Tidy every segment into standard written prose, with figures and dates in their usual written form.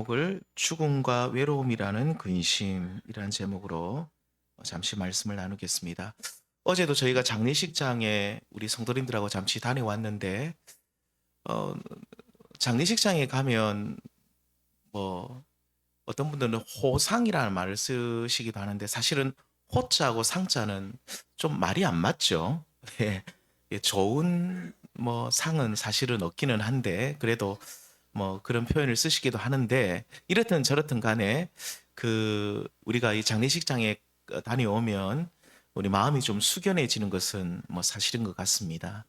제목을 죽음과 외로움이라는 근심이라는 제목으로 잠시 말씀을 나누겠습니다. 어제도 저희가 장례식장에 우리 성도님들하고 잠시 다녀왔는데 어 장례식장에 가면 뭐 어떤 분들은 호상이라는 말을 쓰시기도 하는데 사실은 호자하고 상자는 좀 말이 안 맞죠. 예. 예, 좋은 상은 사실은 없기는 한데 그래도 그런 표현을 쓰시기도 하는데 이렇든 저렇든 간에 우리가 이 장례식장에 다녀오면 우리 마음이 좀 숙연해지는 것은 사실인 것 같습니다.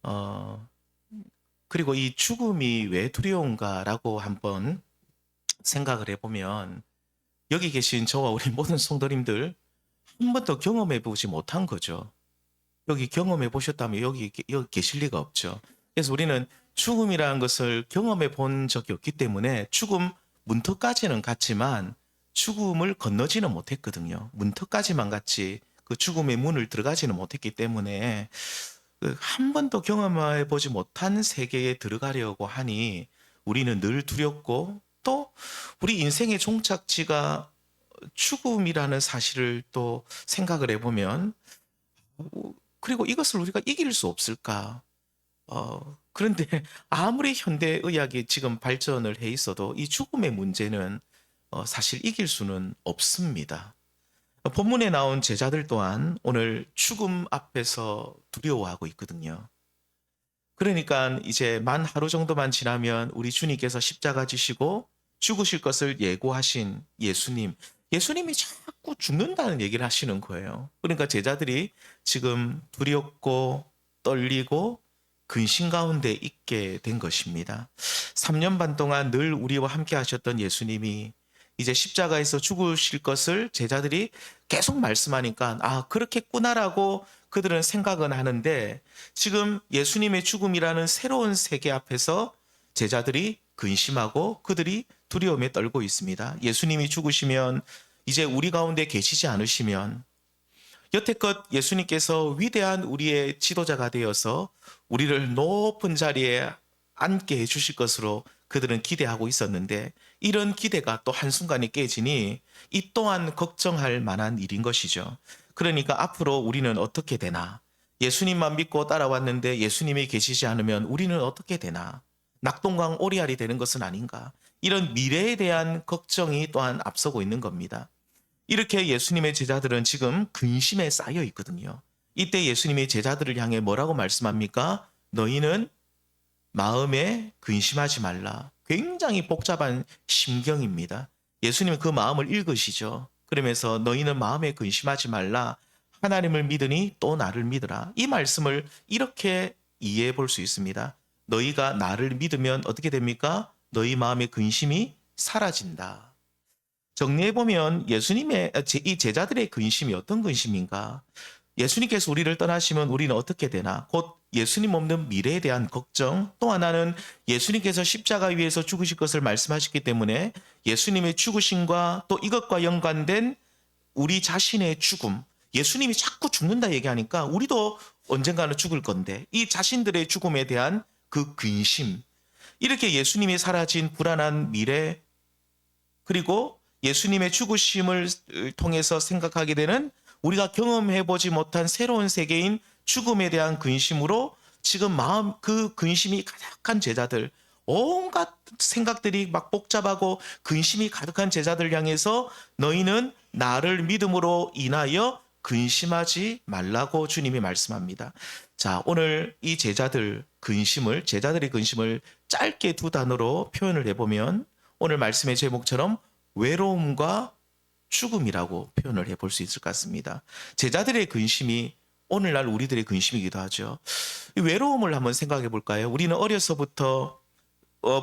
어 그리고 이 죽음이 왜 두려운가라고 한번 생각을 해보면 여기 계신 저와 우리 모든 성도님들 한 번도 경험해 보지 못한 거죠. 여기 경험해 보셨다면 여기 계실 리가 없죠. 그래서 우리는 죽음이라는 것을 경험해 본 적이 없기 때문에 죽음 문턱까지는 갔지만 죽음을 건너지는 못했거든요. 문턱까지만 갔지 그 죽음의 문을 들어가지는 못했기 때문에 한 번도 경험해 보지 못한 세계에 들어가려고 하니 우리는 늘 두렵고 또 우리 인생의 종착지가 죽음이라는 사실을 또 생각을 해보면 그리고 이것을 우리가 이길 수 없을까? 그런데 아무리 현대의학이 지금 발전을 해 있어도 이 죽음의 문제는 사실 이길 수는 없습니다. 본문에 나온 제자들 또한 오늘 죽음 앞에서 두려워하고 있거든요. 그러니까 이제 만 하루 정도만 지나면 우리 주님께서 십자가 지시고 죽으실 것을 예고하신 예수님이 자꾸 죽는다는 얘기를 하시는 거예요. 그러니까 제자들이 지금 두렵고 떨리고 근심 가운데 있게 된 것입니다. 3년 반 동안 늘 우리와 함께 하셨던 예수님이 이제 십자가에서 죽으실 것을 제자들이 계속 말씀하니까 그렇겠구나라고 그들은 생각은 하는데 지금 예수님의 죽음이라는 새로운 세계 앞에서 제자들이 근심하고 그들이 두려움에 떨고 있습니다. 예수님이 죽으시면 이제 우리 가운데 계시지 않으시면 여태껏 예수님께서 위대한 우리의 지도자가 되어서 우리를 높은 자리에 앉게 해주실 것으로 그들은 기대하고 있었는데 이런 기대가 또 한순간에 깨지니 이 또한 걱정할 만한 일인 것이죠. 그러니까 앞으로 우리는 어떻게 되나? 예수님만 믿고 따라왔는데 예수님이 계시지 않으면 우리는 어떻게 되나? 낙동강 오리알이 되는 것은 아닌가? 이런 미래에 대한 걱정이 또한 앞서고 있는 겁니다. 이렇게 예수님의 제자들은 지금 근심에 쌓여 있거든요. 이때 예수님이 제자들을 향해 뭐라고 말씀합니까? 너희는 마음에 근심하지 말라. 굉장히 복잡한 심경입니다. 예수님은 그 마음을 읽으시죠. 그러면서 너희는 마음에 근심하지 말라. 하나님을 믿으니 또 나를 믿으라. 이 말씀을 이렇게 이해해 볼 수 있습니다. 너희가 나를 믿으면 어떻게 됩니까? 너희 마음의 근심이 사라진다. 정리해보면 이 제자들의 근심이 어떤 근심인가? 예수님께서 우리를 떠나시면 우리는 어떻게 되나? 곧 예수님 없는 미래에 대한 걱정, 또 하나는 예수님께서 십자가 위에서 죽으실 것을 말씀하셨기 때문에 예수님의 죽으심과 또 이것과 연관된 우리 자신의 죽음, 예수님이 자꾸 죽는다 얘기하니까 우리도 언젠가는 죽을 건데 이 자신들의 죽음에 대한 그 근심, 이렇게 예수님이 사라진 불안한 미래, 그리고 예수님의 죽으심을 통해서 생각하게 되는 우리가 경험해보지 못한 새로운 세계인 죽음에 대한 근심으로 지금 그 근심이 가득한 제자들, 온갖 생각들이 막 복잡하고 근심이 가득한 제자들 향해서 너희는 나를 믿음으로 인하여 근심하지 말라고 주님이 말씀합니다. 자, 오늘 이 제자들의 근심을 짧게 두 단어로 표현을 해보면 오늘 말씀의 제목처럼 외로움과 죽음이라고 표현을 해볼 수 있을 것 같습니다. 제자들의 근심이 오늘날 우리들의 근심이기도 하죠. 이 외로움을 한번 생각해 볼까요? 우리는 어려서부터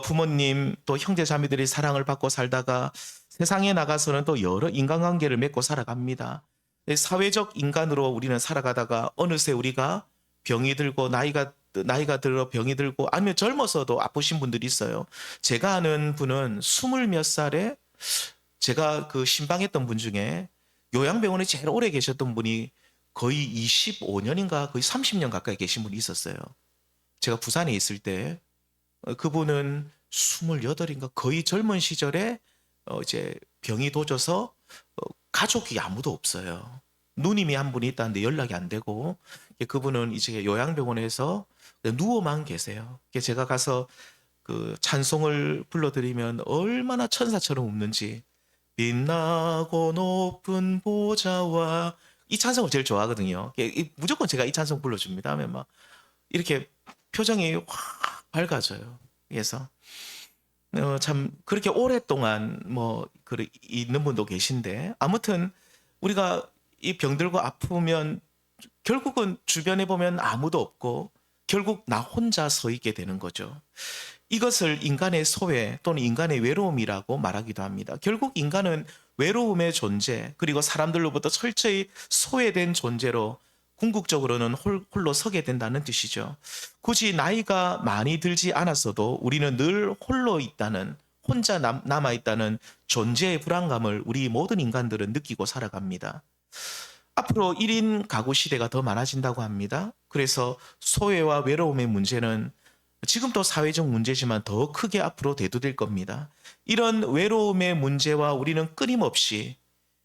부모님 또 형제 자매들의 사랑을 받고 살다가 세상에 나가서는 또 여러 인간관계를 맺고 살아갑니다. 사회적 인간으로 우리는 살아가다가 어느새 우리가 병이 들고 나이가 들어 병이 들고 아니면 젊어서도 아프신 분들이 있어요. 제가 아는 분은 스물 몇 살에 제가 신방했던 분 중에 요양병원에 제일 오래 계셨던 분이 거의 25년인가 거의 30년 가까이 계신 분이 있었어요. 제가 부산에 있을 때 그분은 28인가 거의 젊은 시절에 이제 병이 도져서 가족이 아무도 없어요. 누님이 한 분이 있다는데 연락이 안 되고 그분은 이제 요양병원에서 누워만 계세요. 제가 가서 그 찬송을 불러드리면 얼마나 천사처럼 웃는지 빛나고 높은 보좌와 이 찬송을 제일 좋아하거든요. 무조건 제가 이 찬송 불러줍니다. 하면 막 이렇게 표정이 확 밝아져요. 그래서 참 그렇게 오랫동안 있는 분도 계신데 아무튼 우리가 이 병들고 아프면 결국은 주변에 보면 아무도 없고 결국 나 혼자 서 있게 되는 거죠. 이것을 인간의 소외 또는 인간의 외로움이라고 말하기도 합니다. 결국 인간은 외로움의 존재 그리고 사람들로부터 철저히 소외된 존재로 궁극적으로는 홀로 서게 된다는 뜻이죠. 굳이 나이가 많이 들지 않았어도 우리는 늘 홀로 있다는 혼자 남아있다는 존재의 불안감을 우리 모든 인간들은 느끼고 살아갑니다. 앞으로 1인 가구 시대가 더 많아진다고 합니다. 그래서 소외와 외로움의 문제는 지금도 사회적 문제지만 더 크게 앞으로 대두될 겁니다. 이런 외로움의 문제와 우리는 끊임없이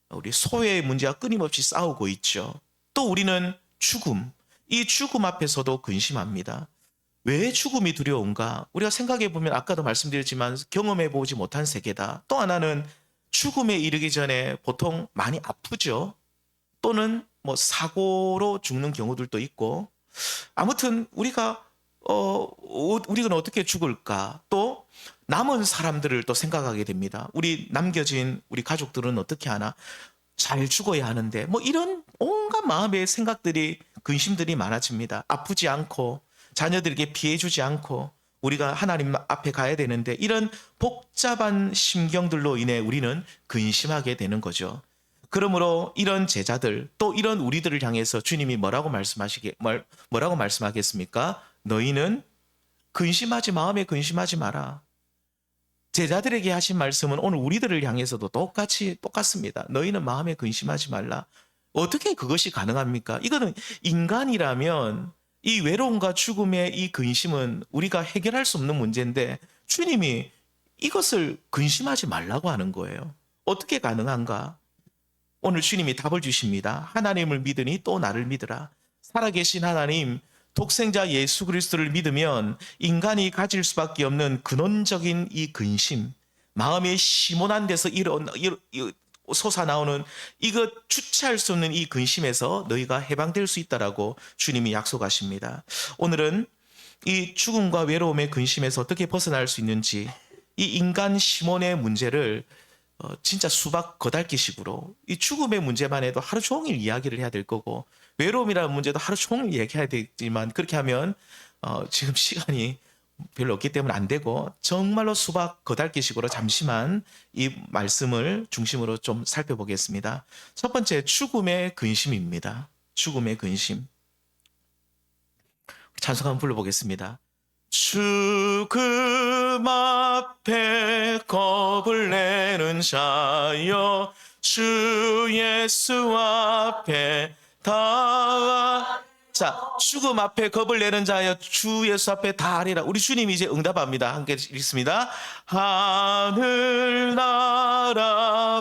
우리 소외의 문제와 끊임없이 싸우고 있죠. 또 우리는 죽음, 이 죽음 앞에서도 근심합니다. 왜 죽음이 두려운가? 우리가 생각해 보면 아까도 말씀드렸지만 경험해 보지 못한 세계다. 또 하나는 죽음에 이르기 전에 보통 많이 아프죠. 또는 사고로 죽는 경우들도 있고 아무튼 우리가 우리는 어떻게 죽을까? 또 남은 사람들을 또 생각하게 됩니다. 우리 남겨진 우리 가족들은 어떻게 하나? 잘 죽어야 하는데 이런 온갖 마음의 생각들이 근심들이 많아집니다. 아프지 않고 자녀들에게 피해 주지 않고 우리가 하나님 앞에 가야 되는데 이런 복잡한 심경들로 인해 우리는 근심하게 되는 거죠. 그러므로 이런 제자들 또 이런 우리들을 향해서 주님이 뭐라고 말씀하겠습니까? 너희는 마음에 근심하지 마라. 제자들에게 하신 말씀은 오늘 우리들을 향해서도 똑같습니다. 너희는 마음에 근심하지 말라. 어떻게 그것이 가능합니까? 이거는 인간이라면 이 외로움과 죽음의 이 근심은 우리가 해결할 수 없는 문제인데 주님이 이것을 근심하지 말라고 하는 거예요. 어떻게 가능한가? 오늘 주님이 답을 주십니다. 하나님을 믿으니 또 나를 믿으라. 살아계신 하나님, 독생자 예수 그리스도를 믿으면 인간이 가질 수밖에 없는 근원적인 이 근심, 마음의 심원한 데서 솟아나오는 이것 주체할 수 없는 이 근심에서 너희가 해방될 수 있다라고 주님이 약속하십니다. 오늘은 이 죽음과 외로움의 근심에서 어떻게 벗어날 수 있는지 이 인간 심원의 문제를 진짜 수박 거달기식으로 이 죽음의 문제만 해도 하루 종일 이야기를 해야 될 거고 외로움이라는 문제도 하루 종일 얘기해야 되지만 그렇게 하면 지금 시간이 별로 없기 때문에 안 되고 정말로 수박 거달기식으로 잠시만 이 말씀을 중심으로 좀 살펴보겠습니다. 첫 번째 죽음의 근심입니다. 죽음의 근심. 찬송 한번 불러보겠습니다. 죽음 앞에 겁을 내는 자여 주 예수 앞에 자, 죽음 앞에 겁을 내는 자여 주 예수 앞에 다하리라. 우리 주님이 이제 응답합니다. 함께 읽습니다. 하늘나라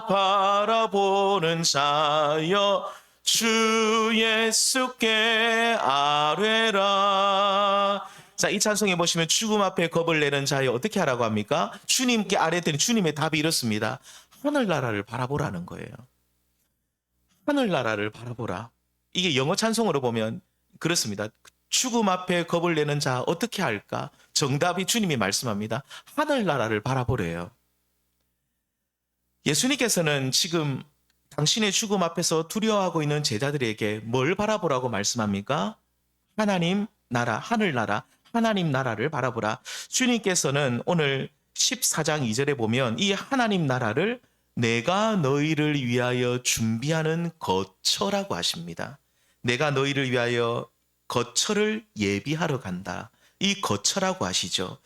바라보는 자여 주 예수께 아뢰라. 자, 이 찬송에 보시면 죽음 앞에 겁을 내는 자여 어떻게 하라고 합니까? 주님께 아뢰더니 주님의 답이 이렇습니다. 하늘나라를 바라보라는 거예요. 하늘나라를 바라보라. 이게 영어 찬송으로 보면 그렇습니다. 죽음 앞에 겁을 내는 자 어떻게 할까? 정답이 주님이 말씀합니다. 하늘나라를 바라보래요. 예수님께서는 지금 당신의 죽음 앞에서 두려워하고 있는 제자들에게 뭘 바라보라고 말씀합니까? 하나님 나라, 하늘나라, 하나님 나라를 바라보라. 주님께서는 오늘 14장 2절에 보면 이 하나님 나라를 내가 너희를 위하여 준비하는 거처라고 하십니다. 내가 너희를 위하여 거처를 예비하러 간다. 이 거처라고 하시죠.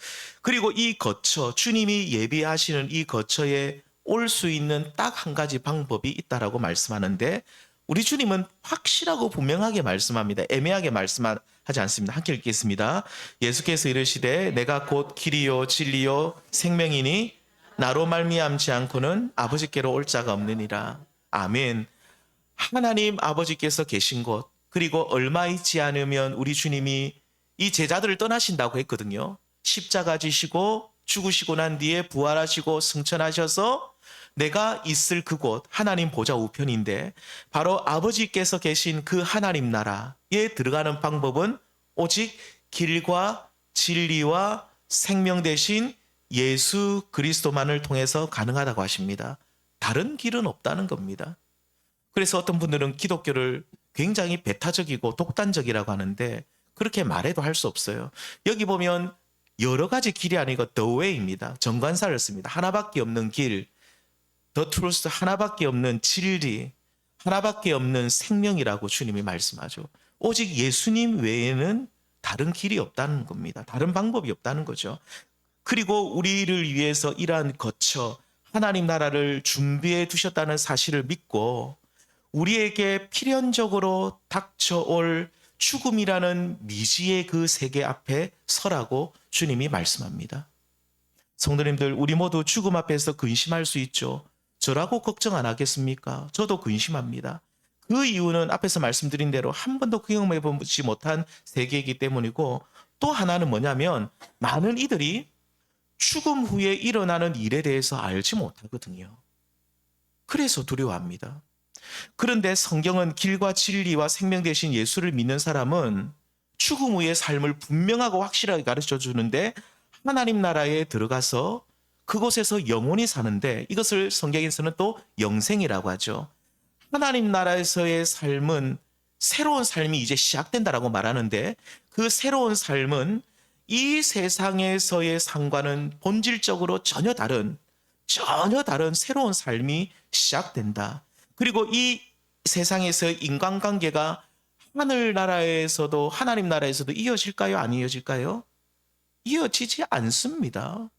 그리고 이 거처, 주님이 예비하시는 이 거처에 올 수 있는 딱 한 가지 방법이 있다라고 말씀하는데 우리 주님은 확실하고 분명하게 말씀합니다. 애매하게 말씀하지 하지 않습니다. 함께 읽겠습니다. 예수께서 이르시되 내가 곧 길이요 진리요 생명이니 나로 말미암지 않고는 아버지께로 올 자가 없느니라. 아멘. 하나님 아버지께서 계신 곳, 그리고 얼마 있지 않으면 우리 주님이 이 제자들을 떠나신다고 했거든요. 십자가 지시고 죽으시고 난 뒤에 부활하시고 승천하셔서 내가 있을 그곳, 하나님 보좌 우편인데 바로 아버지께서 계신 그 하나님 나라에 들어가는 방법은 오직 길과 진리와 생명 대신 예수 그리스도만을 통해서 가능하다고 하십니다. 다른 길은 없다는 겁니다. 그래서 어떤 분들은 기독교를 굉장히 배타적이고 독단적이라고 하는데 그렇게 말해도 할 수 없어요. 여기 보면 여러 가지 길이 아니고 The Way입니다. 정관사를 씁니다. 하나밖에 없는 길, The Truth, 하나밖에 없는 진리, 하나밖에 없는 생명이라고 주님이 말씀하죠. 오직 예수님 외에는 다른 길이 없다는 겁니다. 다른 방법이 없다는 거죠. 그리고 우리를 위해서 이러한 거처, 하나님 나라를 준비해 두셨다는 사실을 믿고 우리에게 필연적으로 닥쳐올 죽음이라는 미지의 그 세계 앞에 서라고 주님이 말씀합니다. 성도님들, 우리 모두 죽음 앞에서 근심할 수 있죠. 저라고 걱정 안 하겠습니까? 저도 근심합니다. 그 이유는 앞에서 말씀드린 대로 한 번도 경험해보지 못한 세계이기 때문이고, 또 하나는 뭐냐면 많은 이들이 죽음 후에 일어나는 일에 대해서 알지 못하거든요. 그래서 두려워합니다. 그런데 성경은 길과 진리와 생명 되신 예수를 믿는 사람은 죽음 후의 삶을 분명하고 확실하게 가르쳐 주는데 하나님 나라에 들어가서 그곳에서 영원히 사는데 이것을 성경에서는 또 영생이라고 하죠. 하나님 나라에서의 삶은 새로운 삶이 이제 시작된다라고 말하는데 그 새로운 삶은 이 세상에서의 삶과는 본질적으로 전혀 다른 새로운 삶이 시작된다. 그리고 이 세상에서의 인간관계가 하늘나라에서도 하나님 나라에서도 이어질까요? 안 이어질까요? 이어지지 않습니다.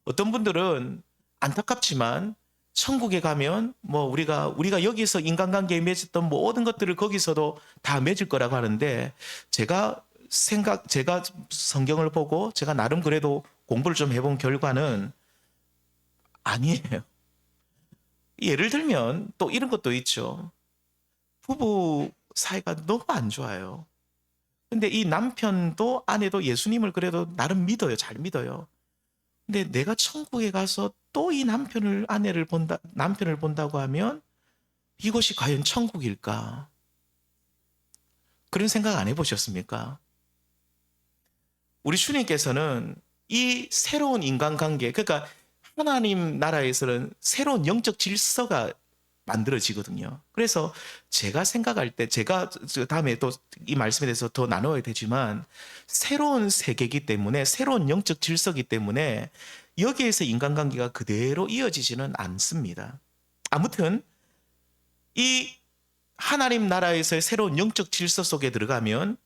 어떤 분들은 안타깝지만 천국에 가면 뭐 우리가 여기서 인간관계에 맺었던 모든 것들을 거기서도 다 맺을 거라고 하는데 제가 성경을 보고 제가 나름 그래도 공부를 좀 해본 결과는 아니에요. 예를 들면 또 이런 것도 있죠. 부부 사이가 너무 안 좋아요. 근데 이 남편도 아내도 예수님을 그래도 나름 믿어요. 잘 믿어요. 근데 내가 천국에 가서 또 이 남편을 본다고 하면 이것이 과연 천국일까? 그런 생각 안 해보셨습니까? 우리 주님께서는 이 새로운 인간관계, 그러니까 하나님 나라에서는 새로운 영적 질서가 만들어지거든요. 그래서 제가 생각할 때, 제가 다음에 또 이 말씀에 대해서 더 나눠야 되지만, 새로운 세계이기 때문에, 새로운 영적 질서이기 때문에, 여기에서 인간관계가 그대로 이어지지는 않습니다. 아무튼, 이 하나님 나라에서의 새로운 영적 질서 속에 들어가면,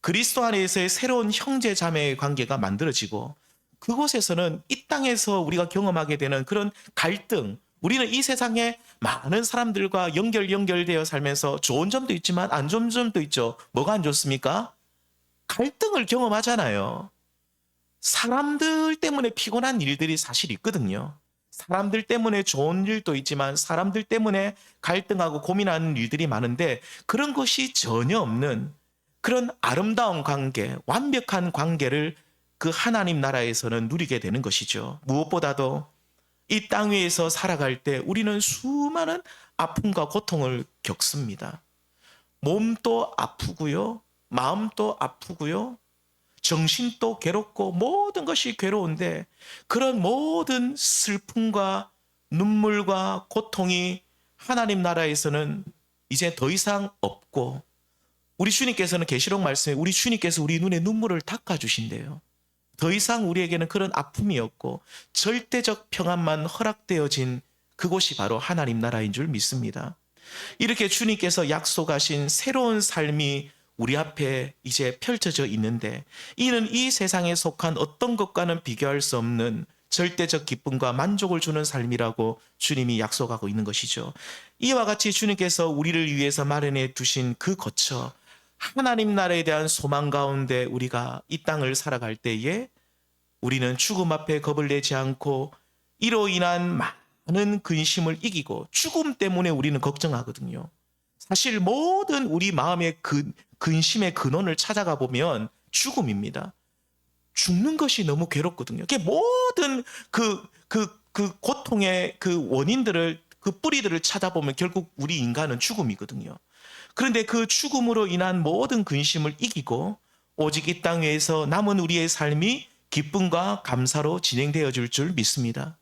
그리스도 안에서의 새로운 형제 자매의 관계가 만들어지고, 그곳에서는 이 땅에서 우리가 경험하게 되는 그런 갈등, 우리는 이 세상에 많은 사람들과 연결되어 살면서 좋은 점도 있지만 안 좋은 점도 있죠. 뭐가 안 좋습니까? 갈등을 경험하잖아요. 사람들 때문에 피곤한 일들이 사실 있거든요. 사람들 때문에 좋은 일도 있지만 사람들 때문에 갈등하고 고민하는 일들이 많은데 그런 것이 전혀 없는 그런 아름다운 관계, 완벽한 관계를 그 하나님 나라에서는 누리게 되는 것이죠. 무엇보다도 이 땅 위에서 살아갈 때 우리는 수많은 아픔과 고통을 겪습니다. 몸도 아프고요, 마음도 아프고요, 정신도 괴롭고 모든 것이 괴로운데 그런 모든 슬픔과 눈물과 고통이 하나님 나라에서는 이제 더 이상 없고 우리 주님께서는 계시록 말씀에 우리 주님께서 우리 눈에 눈물을 닦아주신대요. 더 이상 우리에게는 그런 아픔이 없고 절대적 평안만 허락되어진 그곳이 바로 하나님 나라인 줄 믿습니다. 이렇게 주님께서 약속하신 새로운 삶이 우리 앞에 이제 펼쳐져 있는데 이는 이 세상에 속한 어떤 것과는 비교할 수 없는 절대적 기쁨과 만족을 주는 삶이라고 주님이 약속하고 있는 것이죠. 이와 같이 주님께서 우리를 위해서 마련해 두신 그 거처, 하나님 나라에 대한 소망 가운데 우리가 이 땅을 살아갈 때에 우리는 죽음 앞에 겁을 내지 않고 이로 인한 많은 근심을 이기고 죽음 때문에 우리는 걱정하거든요. 사실 모든 우리 마음의 근심의 근원을 찾아가 보면 죽음입니다. 죽는 것이 너무 괴롭거든요. 그 모든 그 고통의 그 원인들을, 그 뿌리들을 찾아보면 결국 우리 인간은 죽음이거든요. 그런데 그 죽음으로 인한 모든 근심을 이기고 오직 이 땅에서 남은 우리의 삶이 기쁨과 감사로 진행되어 줄 믿습니다.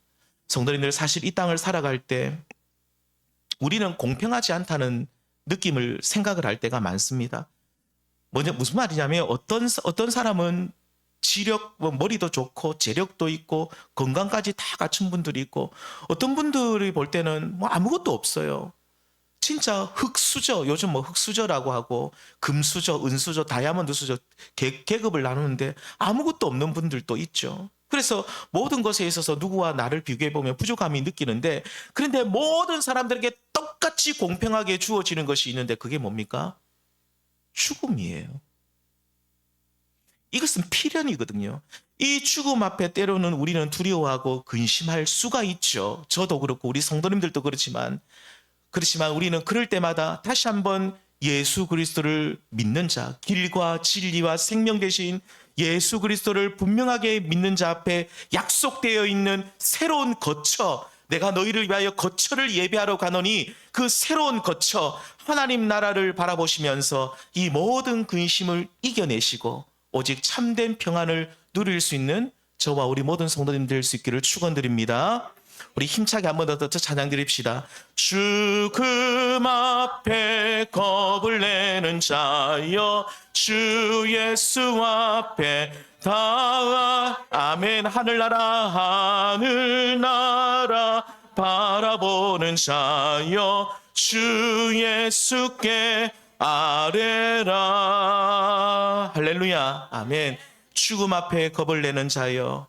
성도님들, 사실 이 땅을 살아갈 때 우리는 공평하지 않다는 느낌을 생각을 할 때가 많습니다. 먼저 무슨 말이냐면 어떤 사람은 지력, 머리도 좋고 재력도 있고 건강까지 다 갖춘 분들이 있고 어떤 분들이 볼 때는 아무것도 없어요. 진짜 흙수저, 요즘 흙수저라고 하고 금수저, 은수저, 다이아몬드 수저 계급을 나누는데 아무것도 없는 분들도 있죠. 그래서 모든 것에 있어서 누구와 나를 비교해 보면 부족함이 느끼는데, 그런데 모든 사람들에게 똑같이 공평하게 주어지는 것이 있는데 그게 뭡니까? 죽음이에요. 이것은 필연이거든요. 이 죽음 앞에 때로는 우리는 두려워하고 근심할 수가 있죠. 저도 그렇고 우리 성도님들도 그렇지만 우리는 그럴 때마다 다시 한번 예수 그리스도를 믿는 자, 길과 진리와 생명 되신 예수 그리스도를 분명하게 믿는 자 앞에 약속되어 있는 새로운 거처, 내가 너희를 위하여 거처를 예비하러 가노니 그 새로운 거처, 하나님 나라를 바라보시면서 이 모든 근심을 이겨내시고 오직 참된 평안을 누릴 수 있는 저와 우리 모든 성도님 될 수 있기를 축원드립니다. 우리 힘차게 한 번 더 찬양 드립시다. 죽음 앞에 겁을 내는 자여 주 예수 앞에 다 아멘. 하늘나라 바라보는 자여 주 예수께 아뢰라. 할렐루야. 아멘. 죽음 앞에 겁을 내는 자여,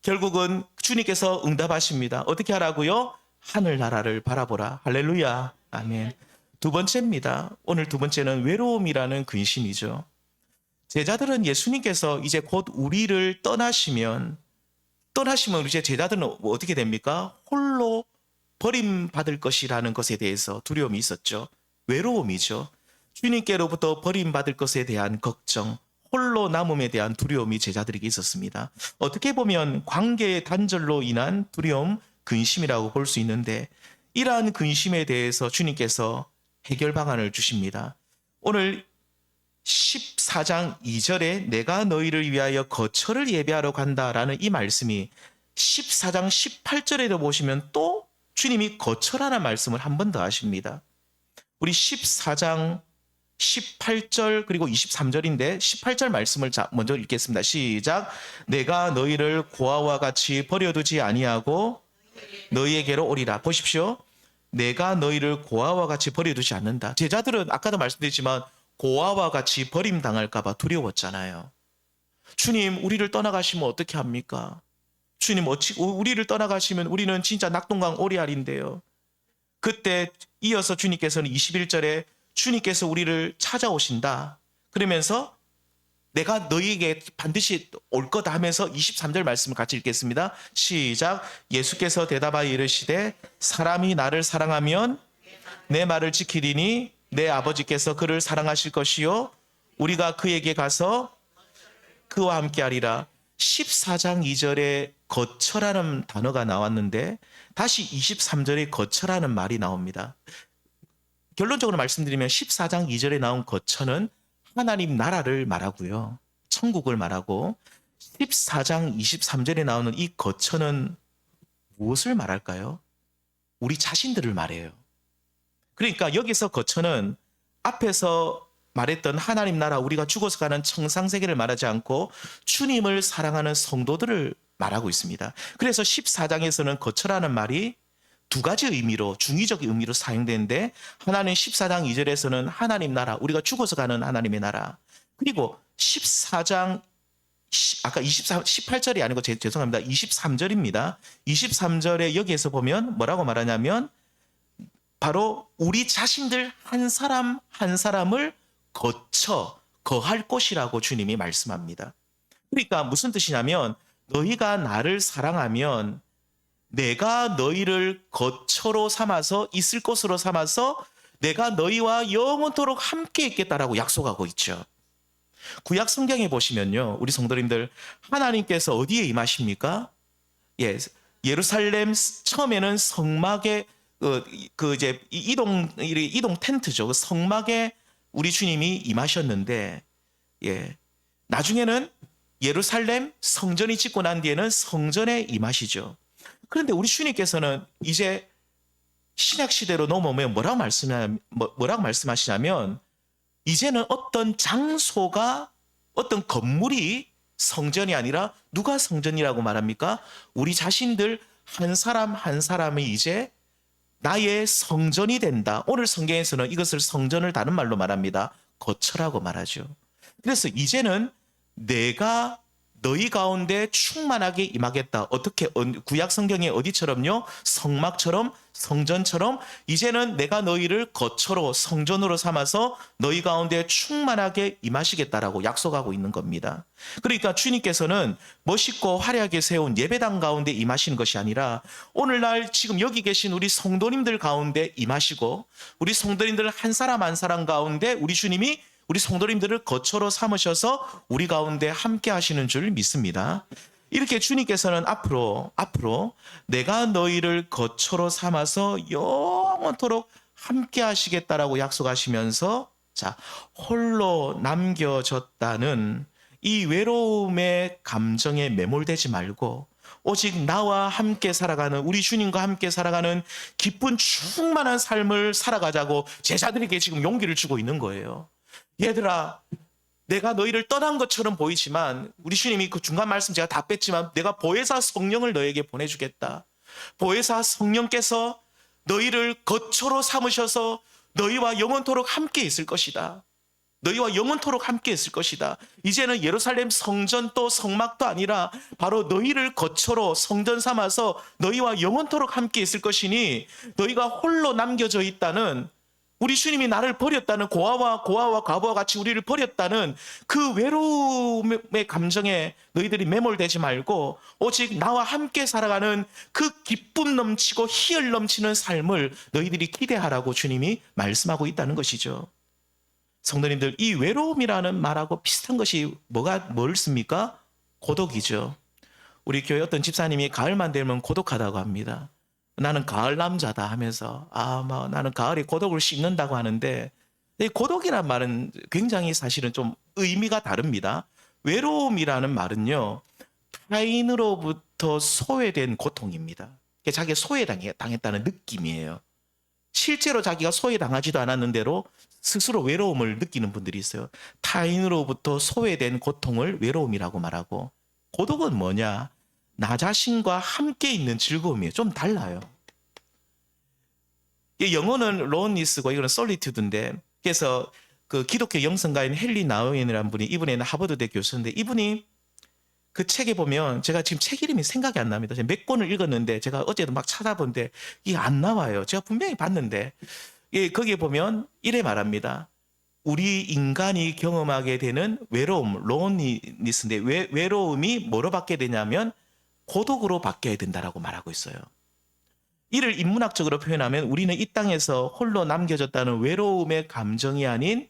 결국은 주님께서 응답하십니다. 어떻게 하라고요? 하늘나라를 바라보라. 할렐루야. 아멘. 두 번째입니다. 오늘 두 번째는 외로움이라는 근심이죠. 제자들은 예수님께서 이제 곧 우리를 떠나시면 이제 제자들은 어떻게 됩니까? 홀로 버림받을 것이라는 것에 대해서 두려움이 있었죠. 외로움이죠. 주님께로부터 버림받을 것에 대한 걱정, 홀로 남음에 대한 두려움이 제자들에게 있었습니다. 어떻게 보면 관계의 단절로 인한 두려움, 근심이라고 볼 수 있는데, 이러한 근심에 대해서 주님께서 해결 방안을 주십니다. 오늘 14장 2절에 내가 너희를 위하여 거처를 예비하러 간다라는 이 말씀이 14장 18절에도 보시면 또 주님이 거처라는 말씀을 한 번 더 하십니다. 우리 14장 18절 그리고 23절인데 18절 말씀을 먼저 읽겠습니다. 시작. 내가 너희를 고아와 같이 버려두지 아니하고 너희에게로 오리라. 보십시오. 내가 너희를 고아와 같이 버려두지 않는다. 제자들은 아까도 말씀드렸지만 고아와 같이 버림당할까 봐 두려웠잖아요. 주님, 우리를 떠나가시면 어떻게 합니까? 주님, 우리를 떠나가시면 우리는 진짜 낙동강 오리알인데요. 그때 이어서 주님께서는 21절에 주님께서 우리를 찾아오신다. 그러면서 내가 너희에게 반드시 올 거다 하면서 23절 말씀을 같이 읽겠습니다. 시작. 예수께서 대답하여 이르시되 사람이 나를 사랑하면 내 말을 지키리니 내 아버지께서 그를 사랑하실 것이요 우리가 그에게 가서 그와 함께 하리라. 14장 2절에 거처라는 단어가 나왔는데 다시 23절에 거처라는 말이 나옵니다. 결론적으로 말씀드리면 14장 2절에 나온 거처는 하나님 나라를 말하고요. 천국을 말하고 14장 23절에 나오는 이 거처는 무엇을 말할까요? 우리 자신들을 말해요. 그러니까 여기서 거처는 앞에서 말했던 하나님 나라, 우리가 죽어서 가는 청상세계를 말하지 않고 주님을 사랑하는 성도들을 말하고 있습니다. 그래서 14장에서는 거처라는 말이 두 가지 의미로, 중의적 의미로 사용되는데, 하나는 14장 2절에서는 하나님 나라, 우리가 죽어서 가는 하나님의 나라, 그리고 14장 아까 18절이 아니고 죄송합니다. 23절입니다. 23절에 여기에서 보면 뭐라고 말하냐면 바로 우리 자신들 한 사람 한 사람을 거할 곳이라고 주님이 말씀합니다. 그러니까 무슨 뜻이냐면 너희가 나를 사랑하면 내가 너희를 거처로 삼아서 있을 곳으로 삼아서 내가 너희와 영원토록 함께 있겠다라고 약속하고 있죠. 구약 성경에 보시면요. 우리 성도님들 하나님께서 어디에 임하십니까? 예, 예루살렘 처음에는 성막에 이제 이동 텐트죠. 그 성막에 우리 주님이 임하셨는데 예. 나중에는 예루살렘 성전이 짓고 난 뒤에는 성전에 임하시죠. 그런데 우리 주님께서는 이제 신약 시대로 넘어오면 뭐라고 말씀하시냐면 이제는 어떤 장소가 어떤 건물이 성전이 아니라 누가 성전이라고 말합니까? 우리 자신들 한 사람 한 사람이 이제 나의 성전이 된다. 오늘 성경에서는 이것을 성전을 다른 말로 말합니다. 거처라고 말하죠. 그래서 이제는 내가 너희 가운데 충만하게 임하겠다. 어떻게 구약 성경에 어디처럼요? 성막처럼 성전처럼 이제는 내가 너희를 거처로 성전으로 삼아서 너희 가운데 충만하게 임하시겠다라고 약속하고 있는 겁니다. 그러니까 주님께서는 멋있고 화려하게 세운 예배당 가운데 임하시는 것이 아니라 오늘날 지금 여기 계신 우리 성도님들 가운데 임하시고 우리 성도님들 한 사람 한 사람 가운데 우리 주님이 우리 성도님들을 거처로 삼으셔서 우리 가운데 함께 하시는 줄 믿습니다. 이렇게 주님께서는 앞으로 내가 너희를 거처로 삼아서 영원토록 함께 하시겠다라고 약속하시면서 자, 홀로 남겨졌다는 이 외로움의 감정에 매몰되지 말고 오직 나와 함께 살아가는 우리 주님과 함께 살아가는 기쁜 충만한 삶을 살아가자고 제자들에게 지금 용기를 주고 있는 거예요. 얘들아, 내가 너희를 떠난 것처럼 보이지만 우리 주님이 그 중간 말씀 제가 다 뺐지만 내가 보혜사 성령을 너에게 보내주겠다. 보혜사 성령께서 너희를 거처로 삼으셔서 너희와 영원토록 함께 있을 것이다. 너희와 영원토록 함께 있을 것이다. 이제는 예루살렘 성전도 성막도 아니라 바로 너희를 거처로 성전 삼아서 너희와 영원토록 함께 있을 것이니 너희가 홀로 남겨져 있다는 우리 주님이 나를 버렸다는 고아와 과부와 같이 우리를 버렸다는 그 외로움의 감정에 너희들이 매몰되지 말고 오직 나와 함께 살아가는 그 기쁨 넘치고 희열 넘치는 삶을 너희들이 기대하라고 주님이 말씀하고 있다는 것이죠. 성도님들, 이 외로움이라는 말하고 비슷한 것이 뭘 씁니까? 고독이죠. 우리 교회 어떤 집사님이 가을만 되면 고독하다고 합니다. 나는 가을 남자다 하면서 나는 가을에 고독을 씹는다고 하는데 이 고독이란 말은 굉장히 사실은 좀 의미가 다릅니다. 외로움이라는 말은요 타인으로부터 소외된 고통입니다. 자기가 소외당했다는 느낌이에요. 실제로 자기가 소외당하지도 않았는데도 스스로 외로움을 느끼는 분들이 있어요. 타인으로부터 소외된 고통을 외로움이라고 말하고 고독은 뭐냐? 나 자신과 함께 있는 즐거움이에요. 좀 달라요. 영어는 론리스고 이거는 솔리튜드인데 그래서 그 기독교 영성가인 헨리 나우엔이라는 분이 이분에는 하버드대 교수인데 이분이 그 책에 보면 제가 지금 책 이름이 생각이 안 납니다. 제가 몇 권을 읽었는데 제가 어제도 막 찾아본데 이게 안 나와요. 제가 분명히 봤는데 거기에 보면 이래 말합니다. 우리 인간이 경험하게 되는 외로움, 론리니스인데 외로움이 뭐로 받게 되냐면 고독으로 바뀌어야 된다라고 말하고 있어요. 이를 인문학적으로 표현하면 우리는 이 땅에서 홀로 남겨졌다는 외로움의 감정이 아닌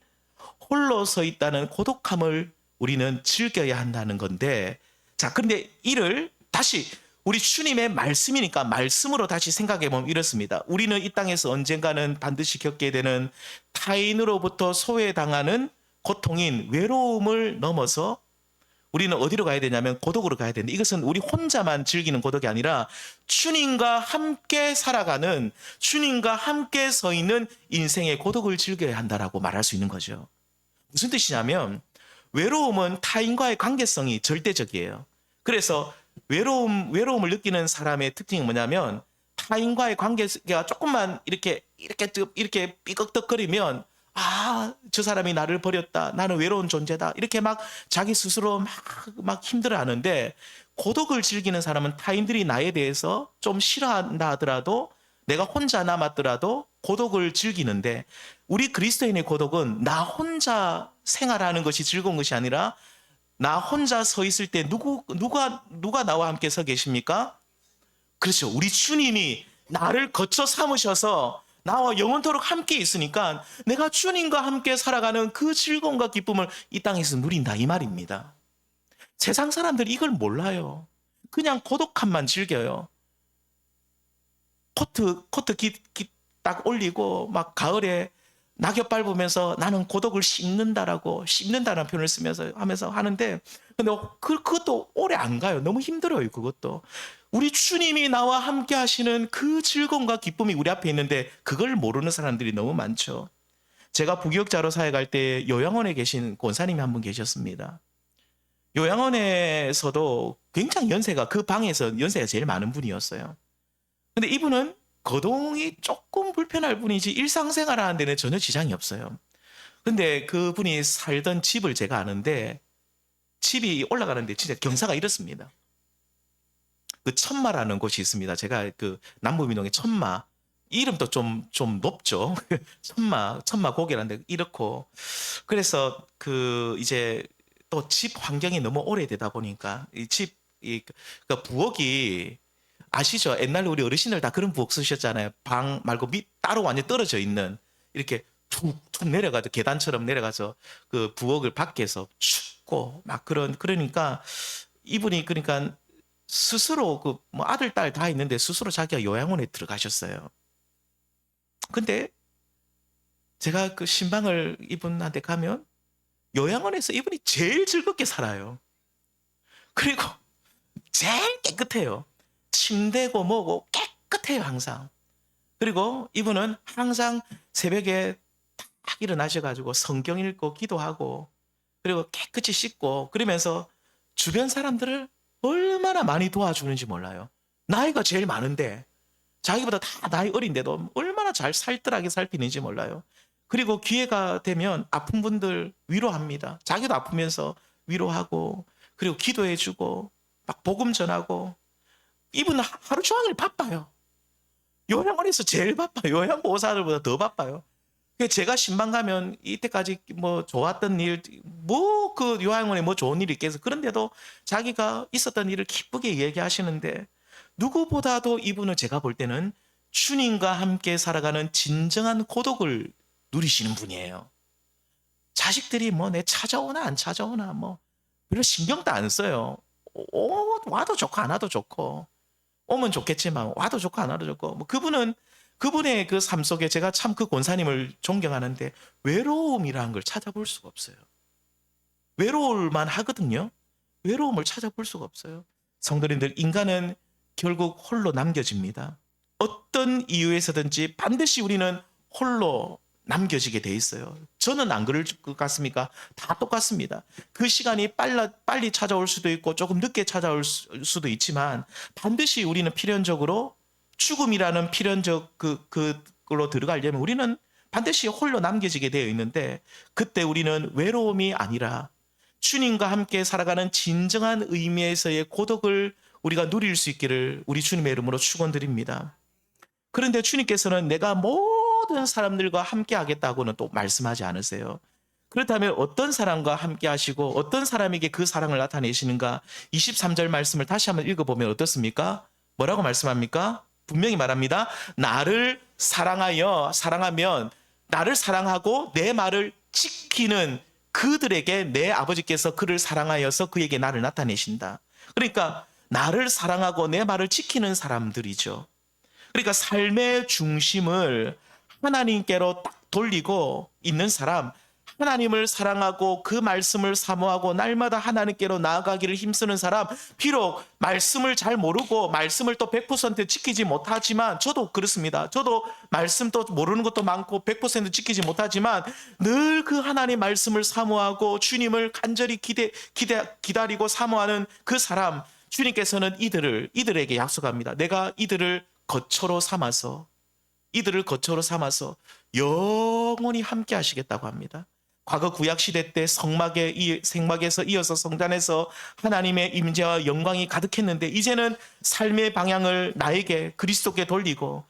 홀로 서 있다는 고독함을 우리는 즐겨야 한다는 건데 자, 그런데 이를 다시 우리 주님의 말씀이니까 말씀으로 다시 생각해 보면 이렇습니다. 우리는 이 땅에서 언젠가는 반드시 겪게 되는 타인으로부터 소외당하는 고통인 외로움을 넘어서 우리는 어디로 가야 되냐면 고독으로 가야 되는데 이것은 우리 혼자만 즐기는 고독이 아니라 주님과 함께 살아가는 주님과 함께 서 있는 인생의 고독을 즐겨야 한다라고 말할 수 있는 거죠. 무슨 뜻이냐면 외로움은 타인과의 관계성이 절대적이에요. 그래서 외로움을 느끼는 사람의 특징이 뭐냐면 타인과의 관계가 조금만 이렇게 삐걱덕거리면 저 사람이 나를 버렸다. 나는 외로운 존재다. 이렇게 막 자기 스스로 막 힘들어하는데 고독을 즐기는 사람은 타인들이 나에 대해서 좀 싫어한다 하더라도 내가 혼자 남았더라도 고독을 즐기는데 우리 그리스도인의 고독은 나 혼자 생활하는 것이 즐거운 것이 아니라 나 혼자 서 있을 때 누가 나와 함께 서 계십니까? 그렇죠. 우리 주님이 나를 거쳐 삼으셔서 나와 영원토록 함께 있으니까 내가 주님과 함께 살아가는 그 즐거움과 기쁨을 이 땅에서 누린다 이 말입니다. 세상 사람들이 이걸 몰라요. 그냥 고독함만 즐겨요. 코트 딱 올리고 막 가을에 낙엽 밟으면서 나는 고독을 씹는다는 표현을 쓰면서 하면서 하는데 근데 그것도 오래 안 가요. 너무 힘들어요. 그것도. 우리 주님이 나와 함께 하시는 그 즐거움과 기쁨이 우리 앞에 있는데 그걸 모르는 사람들이 너무 많죠. 제가 부교육자로 사역할 때 요양원에 계신 권사님이 한 분 계셨습니다. 요양원에서도 굉장히 그 방에서 연세가 제일 많은 분이었어요. 근데 이분은 거동이 조금 불편할 뿐이지 일상생활 하는 데는 전혀 지장이 없어요. 근데 그분이 살던 집을 제가 아는데 집이 올라가는데 진짜 경사가 이렇습니다. 그 천마라는 곳이 있습니다. 제가 그 남부민동의 천마 이름도 좀 높죠. 천마 고개라는데 이렇고 그래서 그 이제 또 집 환경이 너무 오래되다 보니까 그러니까 부엌이 아시죠? 옛날에 우리 어르신들 다 그런 부엌 쓰셨잖아요. 방 말고 밑 따로 완전 떨어져 있는 이렇게 툭툭 내려가서 계단처럼 내려가서 그 부엌을 밖에서 춥고 막 그러니까 이분이 그러니까 스스로 그 뭐 아들 딸 다 있는데 스스로 자기가 요양원에 들어가셨어요. 근데 제가 그 신방을 이분한테 가면 요양원에서 이분이 제일 즐겁게 살아요. 그리고 제일 깨끗해요. 침대고 뭐고 깨끗해요 항상. 그리고 이분은 항상 새벽에 딱 일어나셔가지고 성경 읽고 기도하고 그리고 깨끗이 씻고 그러면서 주변 사람들을 얼마나 많이 도와주는지 몰라요. 나이가 제일 많은데 자기보다 다 나이 어린데도 얼마나 잘 살뜰하게 살피는지 몰라요. 그리고 기회가 되면 아픈 분들 위로합니다. 자기도 아프면서 위로하고 그리고 기도해주고 막 복음 전하고 이분은 하루 종일 바빠요. 요양원에서 제일 바빠요. 요양보호사들보다 더 바빠요. 제가 신방 가면 이때까지 뭐 좋았던 일, 뭐 그 요양원에 뭐 좋은 일이 있겠어. 그런데도 자기가 있었던 일을 기쁘게 얘기하시는데 누구보다도 이분은 제가 볼 때는 주님과 함께 살아가는 진정한 고독을 누리시는 분이에요. 자식들이 뭐 내 찾아오나 안 찾아오나 뭐 별로 신경도 안 써요. 와도 좋고 안 와도 좋고 오면 좋겠지만 와도 좋고 안 와도 좋고 뭐 그분의 그 삶 속에 제가 참 그 권사님을 존경하는데 외로움이라는 걸 찾아볼 수가 없어요. 외로울만 하거든요. 외로움을 찾아볼 수가 없어요. 성도님들 인간은 결국 홀로 남겨집니다. 어떤 이유에서든지 반드시 우리는 홀로 남겨지게 돼 있어요. 저는 안 그럴 것 같습니까? 다 똑같습니다. 그 시간이 빨리 찾아올 수도 있고 조금 늦게 찾아올 수도 있지만 반드시 우리는 필연적으로 죽음이라는 필연적 그걸로 들어가려면 우리는 반드시 홀로 남겨지게 되어 있는데 그때 우리는 외로움이 아니라 주님과 함께 살아가는 진정한 의미에서의 고독을 우리가 누릴 수 있기를 우리 주님의 이름으로 축원드립니다. 그런데 주님께서는 내가 모든 사람들과 함께 하겠다고는 또 말씀하지 않으세요. 그렇다면 어떤 사람과 함께 하시고 어떤 사람에게 그 사랑을 나타내시는가? 23절 말씀을 다시 한번 읽어보면 어떻습니까? 뭐라고 말씀합니까? 분명히 말합니다. 나를 사랑하면 나를 사랑하고 내 말을 지키는 그들에게 내 아버지께서 그를 사랑하여서 그에게 나를 나타내신다. 그러니까 나를 사랑하고 내 말을 지키는 사람들이죠. 그러니까 삶의 중심을 하나님께로 딱 돌리고 있는 사람, 하나님을 사랑하고 그 말씀을 사모하고 날마다 하나님께로 나아가기를 힘쓰는 사람, 비록 말씀을 잘 모르고 말씀을 또 100% 지키지 못하지만 저도 그렇습니다. 저도 말씀 또 모르는 것도 많고 100% 지키지 못하지만 늘 그 하나님 말씀을 사모하고 주님을 간절히 기다리고 사모하는 그 사람, 주님께서는 이들에게 약속합니다. 내가 이들을 거처로 삼아서 영원히 함께 하시겠다고 합니다. 과거 구약시대 때 생막에서 이어서 성단에서 하나님의 임재와 영광이 가득했는데 이제는 삶의 방향을 나에게 그리스도께 돌리고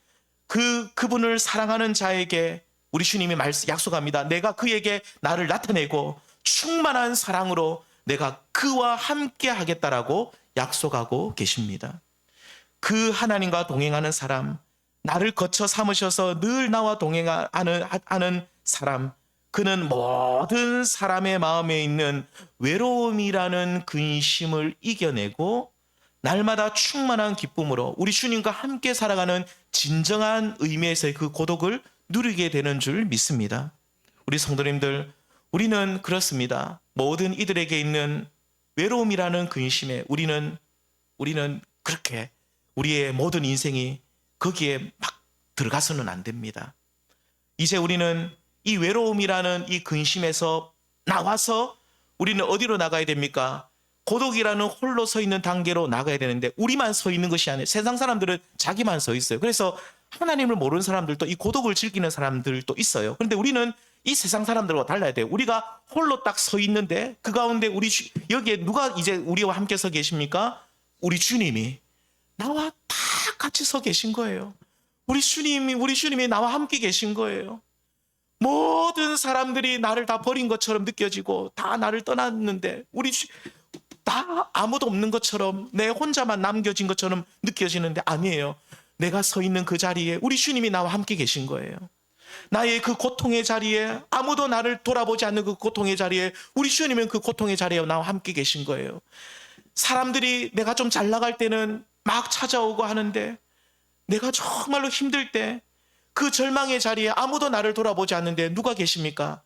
그분을 사랑하는 자에게 우리 주님이 약속합니다. 내가 그에게 나를 나타내고 충만한 사랑으로 내가 그와 함께 하겠다라고 약속하고 계십니다. 그 하나님과 동행하는 사람, 나를 거쳐 삼으셔서 늘 나와 동행하는 사람, 그는 모든 사람의 마음에 있는 외로움이라는 근심을 이겨내고 날마다 충만한 기쁨으로 우리 주님과 함께 살아가는 진정한 의미에서의 그 고독을 누리게 되는 줄 믿습니다. 우리 성도님들, 우리는 그렇습니다. 모든 이들에게 있는 외로움이라는 근심에 우리는 그렇게 우리의 모든 인생이 거기에 막 들어가서는 안 됩니다. 이제 우리는 이 외로움이라는 이 근심에서 나와서 우리는 어디로 나가야 됩니까? 고독이라는 홀로 서 있는 단계로 나가야 되는데 우리만 서 있는 것이 아니에요. 세상 사람들은 자기만 서 있어요. 그래서 하나님을 모르는 사람들도 이 고독을 즐기는 사람들도 있어요. 그런데 우리는 이 세상 사람들과 달라야 돼요. 우리가 홀로 딱 서 있는데 그 가운데 여기에 누가 이제 우리와 함께 서 계십니까? 우리 주님이 나와 다 같이 서 계신 거예요. 우리 주님이 나와 함께 계신 거예요. 모든 사람들이 나를 다 버린 것처럼 느껴지고 다 나를 떠났는데 다 아무도 없는 것처럼 내 혼자만 남겨진 것처럼 느껴지는데 아니에요. 내가 서 있는 그 자리에 우리 주님이 나와 함께 계신 거예요. 나의 그 고통의 자리에 아무도 나를 돌아보지 않는 그 고통의 자리에 우리 주님은 그 고통의 자리에 나와 함께 계신 거예요. 사람들이 내가 좀 잘 나갈 때는 막 찾아오고 하는데 내가 정말로 힘들 때 그 절망의 자리에 아무도 나를 돌아보지 않는데 누가 계십니까?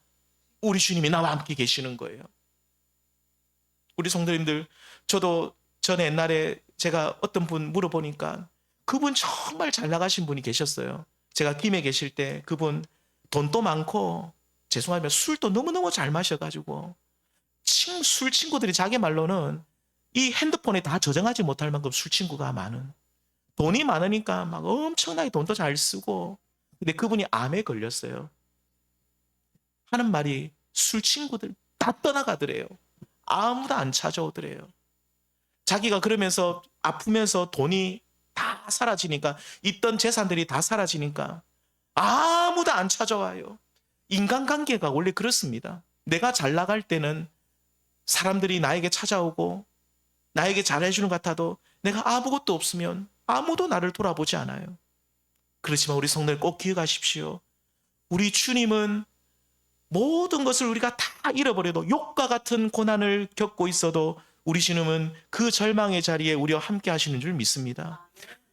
우리 주님이 나와 함께 계시는 거예요. 우리 성도님들, 저도 전에 옛날에 제가 어떤 분 물어보니까 그분 정말 잘 나가신 분이 계셨어요. 제가 김해 계실 때 그분 돈도 많고 죄송하지만 술도 너무너무 잘 마셔가지고 술 친구들이 자기 말로는 이 핸드폰에 다 저장하지 못할 만큼 술 친구가 많은, 돈이 많으니까 막 엄청나게 돈도 잘 쓰고, 근데 그분이 암에 걸렸어요. 하는 말이 술 친구들 다 떠나가더래요. 아무도 안 찾아오더래요. 자기가 그러면서 아프면서 돈이 다 사라지니까, 있던 재산들이 다 사라지니까 아무도 안 찾아와요. 인간관계가 원래 그렇습니다. 내가 잘 나갈 때는 사람들이 나에게 찾아오고 나에게 잘해주는 것 같아도 내가 아무것도 없으면 아무도 나를 돌아보지 않아요. 그렇지만 우리 성도들 꼭 기억하십시오. 우리 주님은 모든 것을 우리가 다 잃어버려도 욕과 같은 고난을 겪고 있어도 우리 주님은 그 절망의 자리에 우리와 함께 하시는 줄 믿습니다.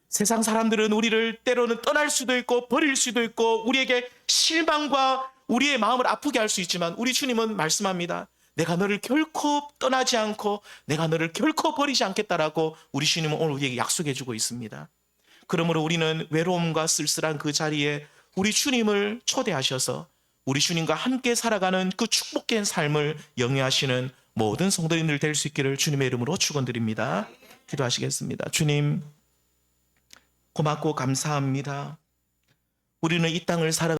세상 사람들은 우리를 때로는 떠날 수도 있고 버릴 수도 있고 우리에게 실망과 우리의 마음을 아프게 할 수 있지만 우리 주님은 말씀합니다. 내가 너를 결코 떠나지 않고 내가 너를 결코 버리지 않겠다라고 우리 주님은 오늘 우리에게 약속해 주고 있습니다. 그러므로 우리는 외로움과 쓸쓸한 그 자리에 우리 주님을 초대하셔서 우리 주님과 함께 살아가는 그 축복된 삶을 영위하시는 모든 성도님들 될 수 있기를 주님의 이름으로 축원드립니다. 기도하시겠습니다. 주님, 고맙고 감사합니다. 우리는 이 땅을 살아